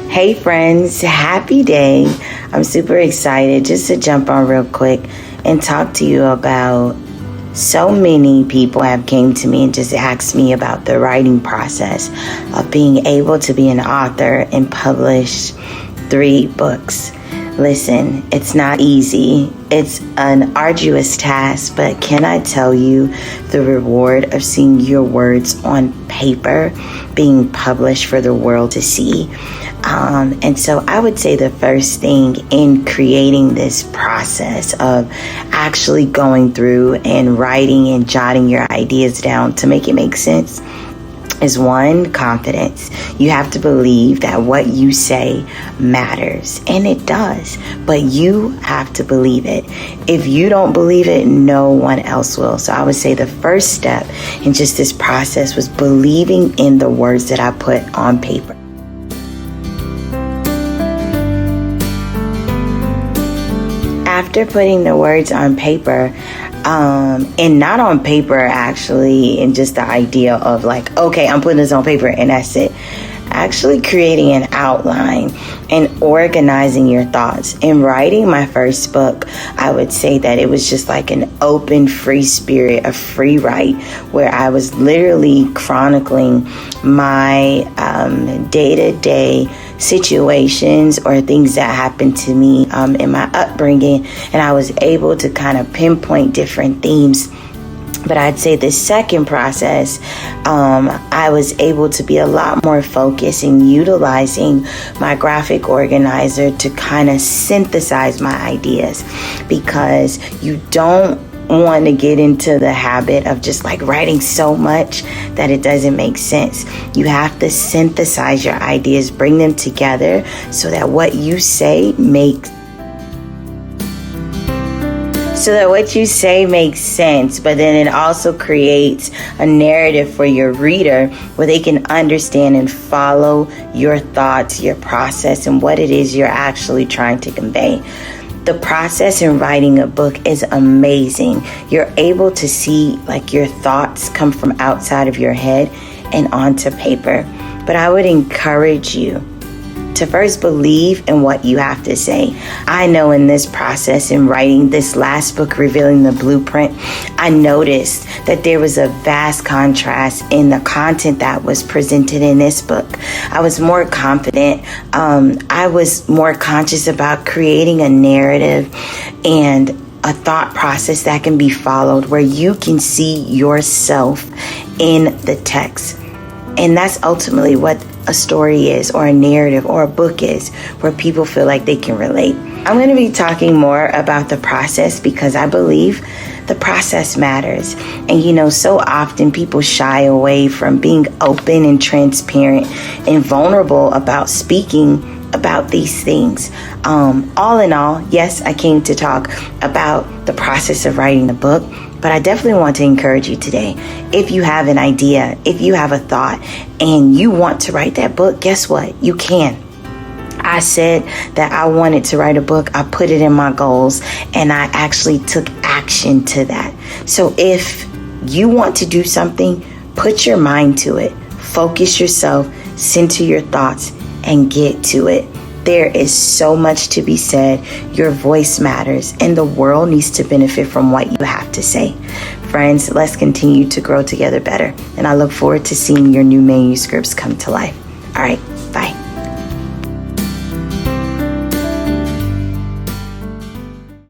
Hey friends, happy day. I'm super excited just to jump on real quick and talk to you about so many people have came to me and just asked me about the writing process of being able to be an author and publish 3 books. Listen, it's not easy. It's an arduous task, but can I tell you the reward of seeing your words on paper being published for the world to see? And so I would say the first thing in creating this process of actually going through and writing and jotting your ideas down to make it make sense is 1, confidence. You have to believe that what you say matters, and it does, but you have to believe it. If you don't believe it, no one else will. So I would say the first step in just this process was believing in the words that I put on paper. After putting the words on paper, and not on paper actually, and just the idea of like, okay, I'm putting this on paper and that's it. Actually creating an outline and organizing your thoughts. In writing my first book, I would say that it was just like an open, free spirit, a free write, where I was literally chronicling my day-to-day situations or things that happened to me in my upbringing, and I was able to kind of pinpoint different themes. But I'd say the second process, I was able to be a lot more focused in utilizing my graphic organizer to kind of synthesize my ideas, because you don't want to get into the habit of just like writing so much that it doesn't make sense. You have to synthesize your ideas, bring them together so that what you say makes sense, but then it also creates a narrative for your reader where they can understand and follow your thoughts, your process, and what it is you're actually trying to convey. The process in writing a book is amazing. You're able to see like your thoughts come from outside of your head and onto paper. But I would encourage you to first believe in what you have to say. I know in this process, in writing this last book, Revealing the Blueprint, I noticed that there was a vast contrast in the content that was presented in this book. I was more confident. I was more conscious about creating a narrative and a thought process that can be followed, where you can see yourself in the text. And that's ultimately what a story is, or a narrative, or a book is, where people feel like they can relate. I'm going to be talking more about the process because I believe the process matters. And so often people shy away from being open and transparent and vulnerable about speaking about these things. All in all, yes, I came to talk about the process of writing the book, but I definitely want to encourage you today. If you have an idea, if you have a thought, and you want to write that book, guess what? You can. I said that I wanted to write a book. I put it in my goals, and I actually took action to that. So if you want to do something, put your mind to it. Focus yourself, center your thoughts, and get to it. There is so much to be said. Your voice matters, and the world needs to benefit from what you have to say. Friends, let's continue to grow together better, and I look forward to seeing your new manuscripts come to life. All right, bye.